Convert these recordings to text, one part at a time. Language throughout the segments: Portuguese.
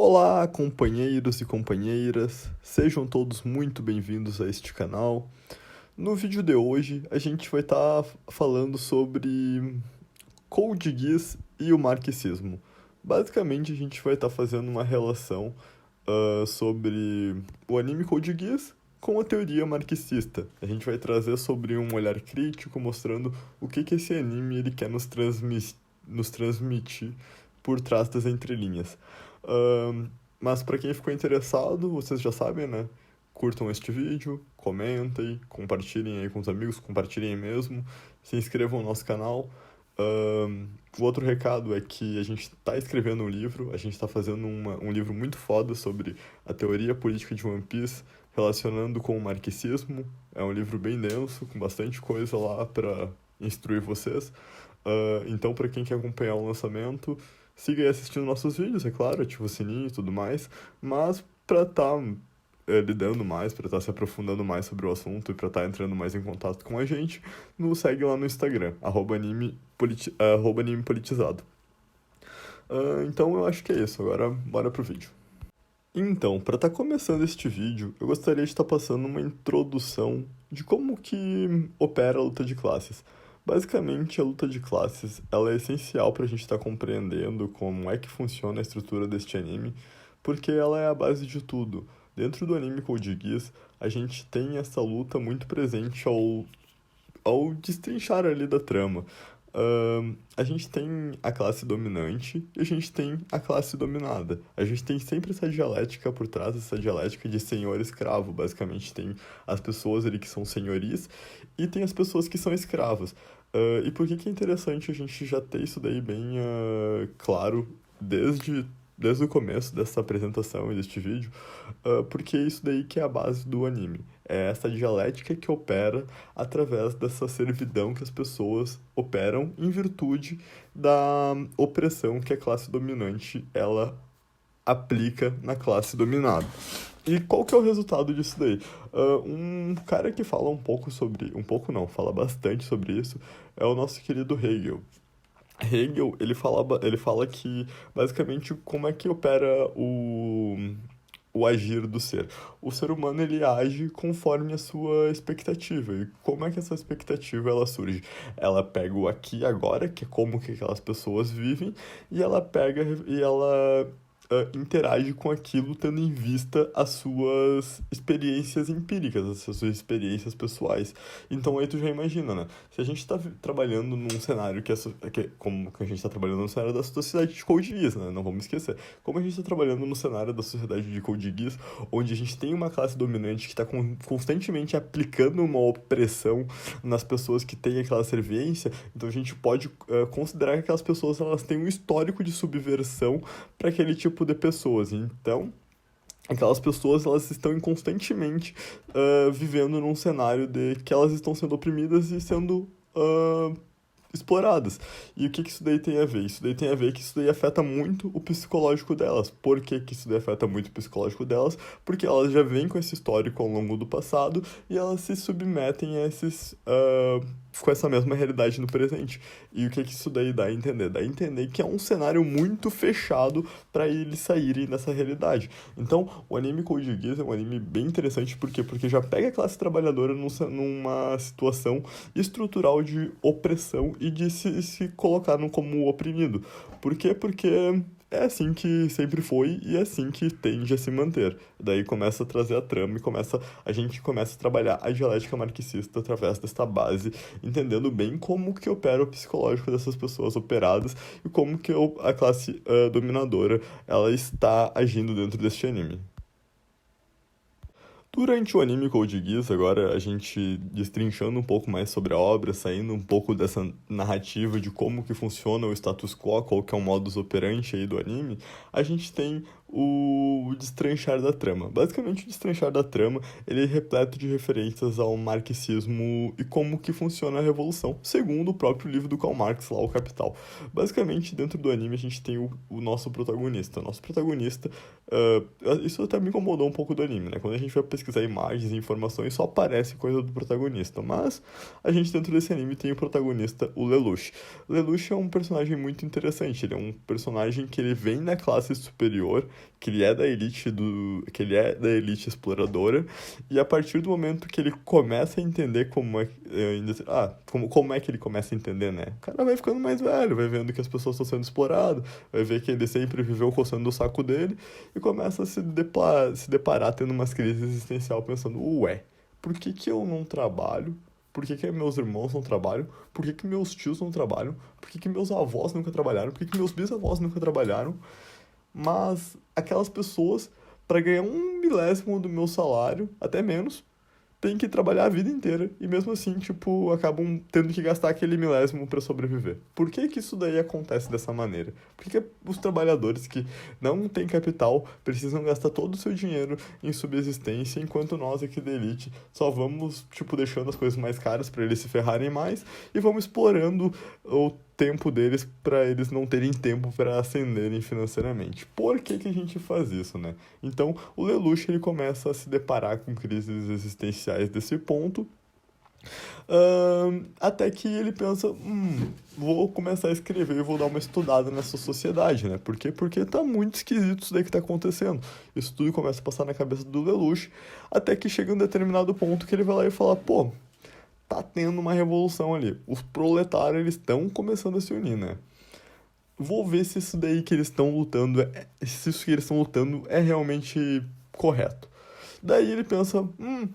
Olá, companheiros e companheiras, sejam todos muito bem-vindos a este canal. No vídeo de hoje, a gente vai estar falando sobre Code Geass e o marxismo. Basicamente, a gente vai estar fazendo uma relação sobre o anime Code Geass com a teoria marxista. A gente vai trazer sobre um olhar crítico, mostrando o que esse anime ele quer nos transmitir por trás das entrelinhas. Mas para quem ficou interessado, vocês já sabem, né? Curtam este vídeo, comentem, compartilhem aí com os amigos, compartilhem aí mesmo, se inscrevam no nosso canal. O outro recado é que a gente está escrevendo um livro, a gente está fazendo um livro muito foda sobre a teoria política de One Piece, relacionando com o marxismo. É um livro bem denso, com bastante coisa lá para instruir vocês. Então, para quem quer acompanhar o lançamento, siga aí assistindo nossos vídeos, é claro, ativa o sininho e tudo mais, mas para estar lidando mais, para estar se aprofundando mais sobre o assunto e para estar entrando mais em contato com a gente, nos segue lá no Instagram, arroba anime politizado. Então eu acho que é isso, agora bora pro vídeo. Então, para estar começando este vídeo, eu gostaria de estar passando uma introdução de como que opera a luta de classes. Basicamente, a luta de classes ela é essencial para a gente estar compreendendo como é que funciona a estrutura deste anime, porque ela é a base de tudo. Dentro do anime Code Geass, a gente tem essa luta muito presente ao destrinchar ali da trama. A gente tem a classe dominante e a gente tem a classe dominada. A gente tem sempre essa dialética por trás, essa dialética de senhor e escravo. Basicamente, tem as pessoas ali que são senhoris e tem as pessoas que são escravos. E por que é interessante a gente já ter isso daí bem claro desde o começo dessa apresentação e deste vídeo? Porque é isso daí que é a base do anime. É essa dialética que opera através dessa servidão que as pessoas operam em virtude da opressão que a classe dominante ela aplica na classe dominada. E qual que é o resultado disso daí? Um cara que fala um pouco sobre... Um pouco não, fala bastante sobre isso, é o nosso querido Hegel. Hegel, ele fala que, basicamente, como é que opera o agir do ser. O ser humano, ele age conforme a sua expectativa. E como é que essa expectativa, ela surge? Ela pega o aqui e agora, que é como que aquelas pessoas vivem, e ela pega e ela interage com aquilo tendo em vista as suas experiências empíricas, as suas experiências pessoais. Então aí tu já imagina, né? Se a gente está trabalhando num cenário como que a gente está trabalhando no cenário da sociedade de Code Geass, né? Não vamos esquecer. Como a gente está trabalhando no cenário da sociedade de Code Geass, onde a gente tem uma classe dominante que está constantemente aplicando uma opressão nas pessoas que têm aquela servência, então a gente pode considerar que aquelas pessoas elas têm um histórico de subversão para aquele tipo de pessoas. Então, aquelas pessoas elas estão constantemente vivendo num cenário de que elas estão sendo oprimidas e sendo exploradas. E o que isso daí tem a ver? Isso daí tem a ver que isso daí afeta muito o psicológico delas. Por que isso daí afeta muito o psicológico delas? Porque elas já vêm com esse histórico ao longo do passado e elas se submetem a com essa mesma realidade no presente. E o que isso daí dá a entender? Dá a entender que é um cenário muito fechado para eles saírem dessa realidade. Então, o anime Code Geass é um anime bem interessante, por quê? Porque já pega a classe trabalhadora numa situação estrutural de opressão e de se colocar como oprimido. Por quê? Porque é assim que sempre foi e é assim que tende a se manter. Daí começa a trazer a trama e a gente começa a trabalhar a dialética marxista através desta base, entendendo bem como que opera o psicológico dessas pessoas operadas e como que a classe dominadora ela está agindo dentro deste anime. Durante o anime Code Geass, agora a gente destrinchando um pouco mais sobre a obra, saindo um pouco dessa narrativa de como que funciona o status quo, qual que é o modus operandi aí do anime, a gente tem o destranchar da trama. Basicamente, o destranchar da trama, ele é repleto de referências ao marxismo e como que funciona a revolução, segundo o próprio livro do Karl Marx, lá, O Capital. Basicamente, dentro do anime, a gente tem o nosso protagonista. O nosso protagonista, isso até me incomodou um pouco do anime, né? Quando a gente vai pesquisar imagens e informações, só aparece coisa do protagonista. Mas, a gente dentro desse anime tem o protagonista, o Lelouch. Lelouch é um personagem muito interessante. Ele é um personagem que ele vem da classe superior que ele é da elite que ele é da elite exploradora, e a partir do momento que ele começa a entender como é que ele começa a entender, né? O cara vai ficando mais velho, vai vendo que as pessoas estão sendo exploradas, vai ver que ele sempre viveu coçando o saco dele e começa a se deparar tendo umas crises existencial pensando, ué, por que que eu não trabalho? Por que que meus irmãos não trabalham? Por que que meus tios não trabalham? Por que que meus avós nunca trabalharam? Por que que meus bisavós nunca trabalharam? Mas aquelas pessoas, para ganhar 1 milésimo do meu salário, até menos, tem que trabalhar a vida inteira e mesmo assim, tipo, acabam tendo que gastar aquele milésimo para sobreviver. Por que que isso daí acontece dessa maneira? Por que que os trabalhadores que não têm capital precisam gastar todo o seu dinheiro em subsistência, enquanto nós aqui da elite só vamos, tipo, deixando as coisas mais caras para eles se ferrarem mais e vamos explorando o tempo deles para eles não terem tempo para ascenderem financeiramente. Por que que a gente faz isso, né? Então, o Lelouch ele começa a se deparar com crises existenciais desse ponto, até que ele pensa, vou começar a escrever e vou dar uma estudada nessa sociedade, né? Por quê? Porque tá muito esquisito isso daí que tá acontecendo. Isso tudo começa a passar na cabeça do Lelouch, até que chega um determinado ponto que ele vai lá e fala, pô, tá tendo uma revolução ali. Os proletários, eles estão começando a se unir, né? Vou ver se isso daí que eles estão lutando, se isso que eles estão lutando é realmente correto. Daí ele pensa,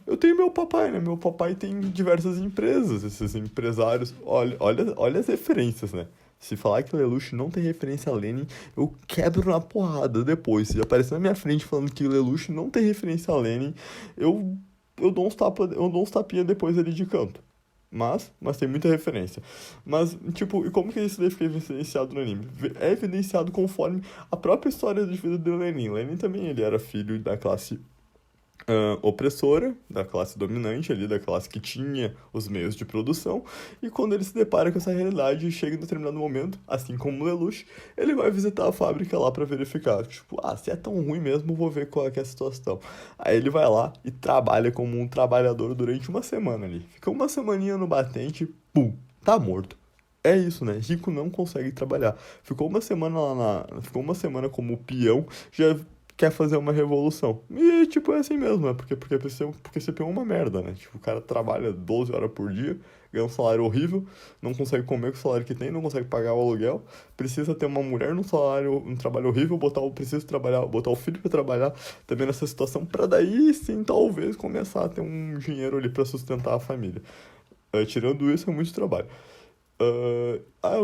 eu tenho meu papai, né? Meu papai tem diversas empresas, esses empresários. Olha as referências, né? Se falar que o Lelouch não tem referência a Lenin, eu quebro na porrada depois. Se aparecer na minha frente falando que o Lelouch não tem referência a Lenin, eu dou uns tapinha depois ali de canto. Mas tem muita referência. Mas, tipo, e como que isso daí fica evidenciado no anime? É evidenciado conforme a própria história de vida de Lenin. Lenin também, ele era filho da classe opressora, da classe dominante ali, da classe que tinha os meios de produção, e quando ele se depara com essa realidade, chega em determinado momento, assim como o Lelouch, ele vai visitar a fábrica lá pra verificar, tipo, se é tão ruim mesmo, vou ver qual é que é a situação. Aí ele vai lá e trabalha como um trabalhador durante uma semana ali. Fica uma semaninha no batente, pum, tá morto. É isso, né? Rico não consegue trabalhar. Ficou uma semana como peão, já quer fazer uma revolução. E, tipo, é assim mesmo, né? Porque esse peão é uma merda, né? Tipo, o cara trabalha 12 horas por dia, ganha um salário horrível, não consegue comer com o salário que tem, não consegue pagar o aluguel, precisa ter uma mulher num trabalho horrível, botar o filho pra trabalhar também nessa situação, pra daí sim, talvez, começar a ter um dinheiro ali pra sustentar a família. Tirando isso, é muito trabalho.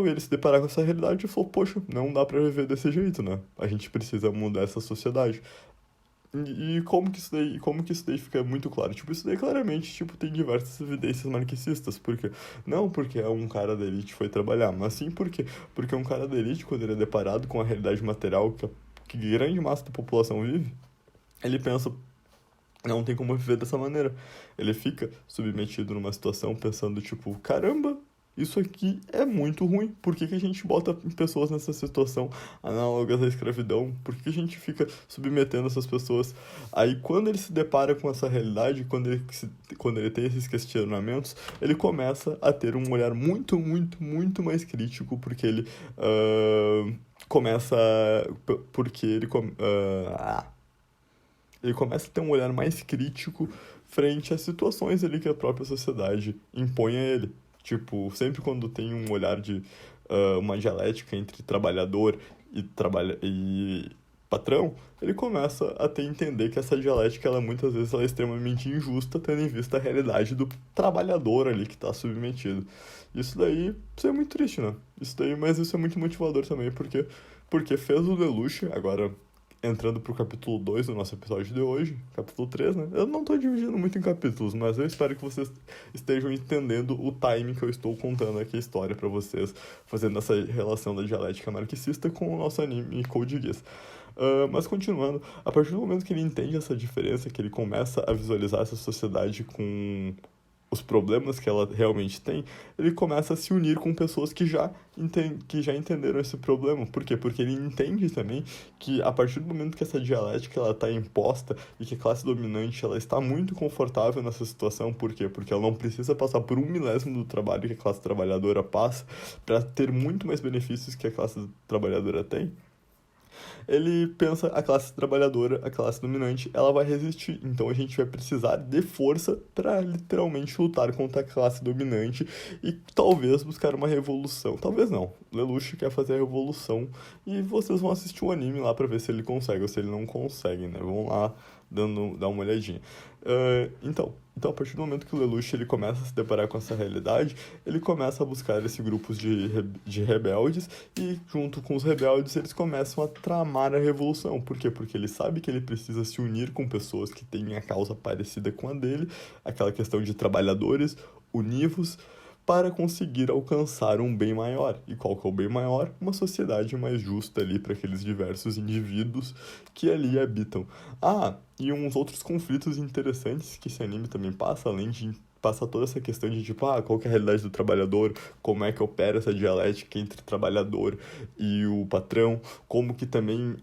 Ele se deparar com essa realidade e falou, poxa, não dá pra viver desse jeito, né? A gente precisa mudar essa sociedade. E como que isso daí fica muito claro? Tipo, isso daí claramente, tipo, tem diversas evidências marxistas, porque não porque um cara da elite foi trabalhar, mas sim porque um cara da elite, quando ele é deparado com a realidade material que grande massa da população vive, ele pensa, não tem como viver dessa maneira. Ele fica submetido numa situação pensando, tipo, caramba, isso aqui é muito ruim. Por que que a gente bota pessoas nessa situação análogas à escravidão? Por que que a gente fica submetendo essas pessoas? Aí, quando ele se depara com essa realidade, quando ele tem esses questionamentos, ele começa a ter um olhar muito, muito, muito mais crítico, porque ele começa. Porque ele. Ele começa a ter um olhar mais crítico frente às situações ali que a própria sociedade impõe a ele. Tipo, sempre quando tem um olhar de uma dialética entre trabalhador e patrão, ele começa a entender que essa dialética, muitas vezes, ela é extremamente injusta, tendo em vista a realidade do trabalhador ali que está submetido. Isso é muito triste, né? Mas isso é muito motivador também, porque fez o Lelouch, agora entrando pro capítulo 2 do nosso episódio de hoje, capítulo 3, né? Eu não tô dividindo muito em capítulos, mas eu espero que vocês estejam entendendo o time que eu estou contando aqui a história pra vocês, fazendo essa relação da dialética marxista com o nosso anime Code Geass. Mas continuando, a partir do momento que ele entende essa diferença, que ele começa a visualizar essa sociedade com os problemas que ela realmente tem, ele começa a se unir com pessoas que já entenderam esse problema. Por quê? Porque ele entende também que a partir do momento que essa dialética ela está imposta e que a classe dominante ela está muito confortável nessa situação, por quê? Porque ela não precisa passar por 1 milésimo do trabalho que a classe trabalhadora passa para ter muito mais benefícios que a classe trabalhadora tem. Ele pensa a classe trabalhadora, a classe dominante, ela vai resistir. Então a gente vai precisar de força para literalmente lutar contra a classe dominante e talvez buscar uma revolução. Talvez não. Lelouch quer fazer a revolução e vocês vão assistir o anime lá para ver se ele consegue ou se ele não consegue, né? Vão lá dar uma olhadinha. Então, a partir do momento que o Lelouch ele começa a se deparar com essa realidade, ele começa a buscar esses grupos de rebeldes e, junto com os rebeldes, eles começam a tramar a revolução. Por quê? Porque ele sabe que ele precisa se unir com pessoas que têm a causa parecida com a dele, aquela questão de trabalhadores univos, para conseguir alcançar um bem maior. E qual que é o bem maior? Uma sociedade mais justa ali para aqueles diversos indivíduos que ali habitam. E uns outros conflitos interessantes que esse anime também passa, além de passar toda essa questão de tipo, qual que é a realidade do trabalhador, como é que opera essa dialética entre o trabalhador e o patrão, como que também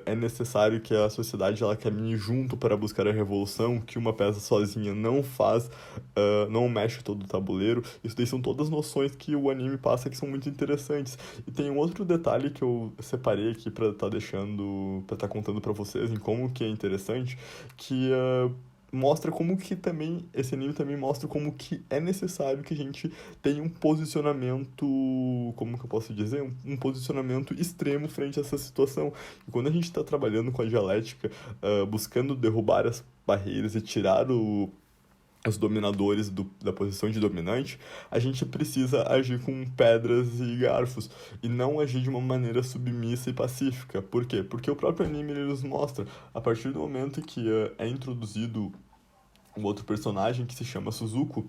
é necessário que a sociedade ela caminhe junto para buscar a revolução, que uma peça sozinha não faz, não mexe todo o tabuleiro. Isso daí são todas noções que o anime passa que são muito interessantes. E tem um outro detalhe que eu separei aqui para estar deixando, para estar contando para vocês em como que é interessante, que mostra como que também, esse anime também mostra como que é necessário que a gente tenha um posicionamento, como que eu posso dizer? Um posicionamento extremo frente a essa situação. E quando a gente está trabalhando com a dialética, buscando derrubar as barreiras e tirar os dominadores da posição de dominante, a gente precisa agir com pedras e garfos e não agir de uma maneira submissa e pacífica. Por quê? Porque o próprio anime ele nos mostra, a partir do momento que é introduzido um outro personagem que se chama Suzuko,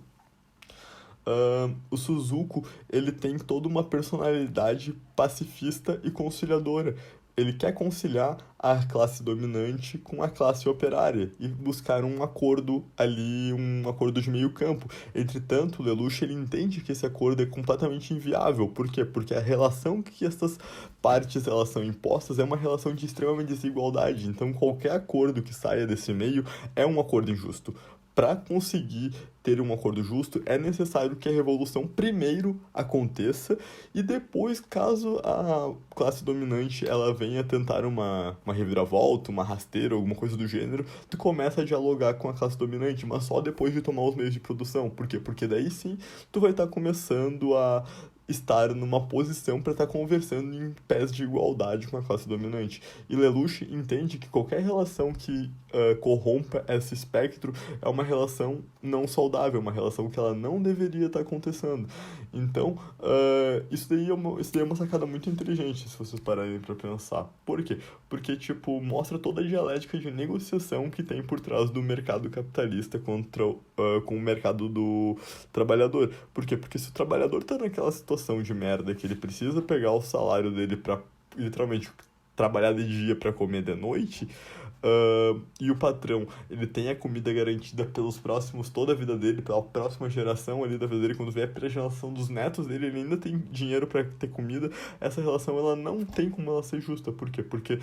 o Suzuko ele tem toda uma personalidade pacifista e conciliadora. Ele quer conciliar a classe dominante com a classe operária e buscar um acordo ali, um acordo de meio campo. Entretanto, o Lelouch ele entende que esse acordo é completamente inviável. Por quê? Porque a relação que essas partes elas são impostas é uma relação de extrema desigualdade. Então, qualquer acordo que saia desse meio é um acordo injusto. Para conseguir ter um acordo justo, é necessário que a revolução primeiro aconteça e depois, caso a classe dominante ela venha tentar uma reviravolta, uma rasteira, alguma coisa do gênero, tu começa a dialogar com a classe dominante, mas só depois de tomar os meios de produção. Por quê? Porque daí sim tu vai estar começando a estar numa posição para estar conversando em pés de igualdade com a classe dominante. E Lelouch entende que qualquer relação que corrompa esse espectro é uma relação não saudável, uma relação que ela não deveria estar acontecendo. Então, isso daí é uma sacada muito inteligente, se vocês pararem para pensar. Por quê? Porque, tipo, mostra toda a dialética de negociação que tem por trás do mercado capitalista com o mercado do trabalhador. Por quê? Porque se o trabalhador tá naquela situação de merda que ele precisa pegar o salário dele pra, literalmente, trabalhar de dia para comer de noite, e o patrão, ele tem a comida garantida pelos próximos, toda a vida dele, pela próxima geração ali da vida dele, quando vier a geração dos netos dele, ele ainda tem dinheiro para ter comida. Essa relação, ela não tem como ela ser justa. Por quê? Porque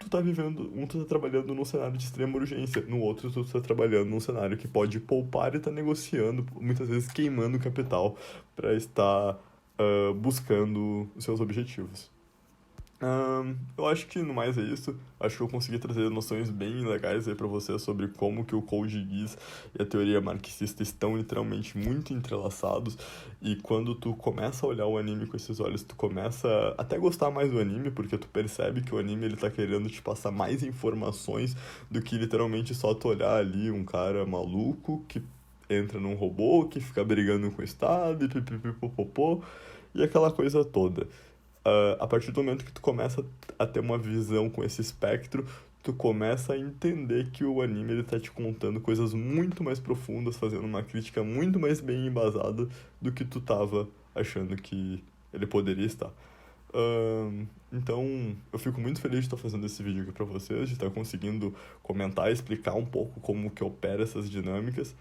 tu tá trabalhando num cenário de extrema urgência, no outro tu tá trabalhando num cenário que pode poupar e tá negociando, muitas vezes queimando capital para estar buscando os seus objetivos. Eu acho que no mais é isso. Acho que eu consegui trazer noções bem legais aí pra você sobre como que o Code Geass e a teoria marxista estão literalmente muito entrelaçados. E quando tu começa a olhar o anime com esses olhos, tu começa a até gostar mais do anime, porque tu percebe que o anime ele tá querendo te passar mais informações do que literalmente só tu olhar ali um cara maluco que entra num robô, que fica brigando com o Estado e pipipipopopô e aquela coisa toda. A partir do momento que tu começa a ter uma visão com esse espectro, tu começa a entender que o anime ele tá te contando coisas muito mais profundas, fazendo uma crítica muito mais bem embasada do que tu tava achando que ele poderia estar. Então, eu fico muito feliz de estar fazendo esse vídeo aqui pra vocês, de estar conseguindo comentar e explicar um pouco como que opera essas dinâmicas.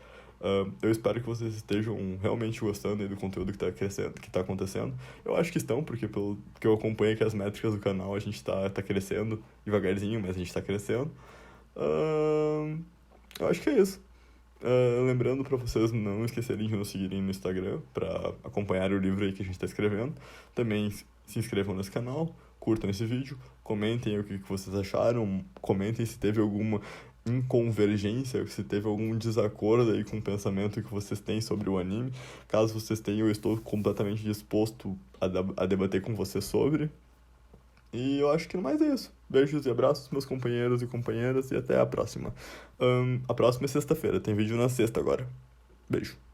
Eu espero que vocês estejam realmente gostando aí do conteúdo que tá crescendo, que tá acontecendo. Eu acho que estão, porque pelo que eu acompanho aqui as métricas do canal, a gente tá crescendo devagarzinho, mas a gente tá crescendo. Eu acho que é isso. Lembrando pra vocês não esquecerem de nos seguirem no Instagram pra acompanhar o livro aí que a gente tá escrevendo. Também se inscrevam nesse canal. curtam esse vídeo, comentem o que vocês acharam, comentem se teve alguma inconvergência, se teve algum desacordo aí com o pensamento que vocês têm sobre o anime. Caso vocês tenham, eu estou completamente disposto a debater com vocês sobre. E eu acho que no mais é isso. Beijos e abraços, meus companheiros e companheiras, e até a próxima. A próxima é sexta-feira, tem vídeo na sexta agora. Beijo.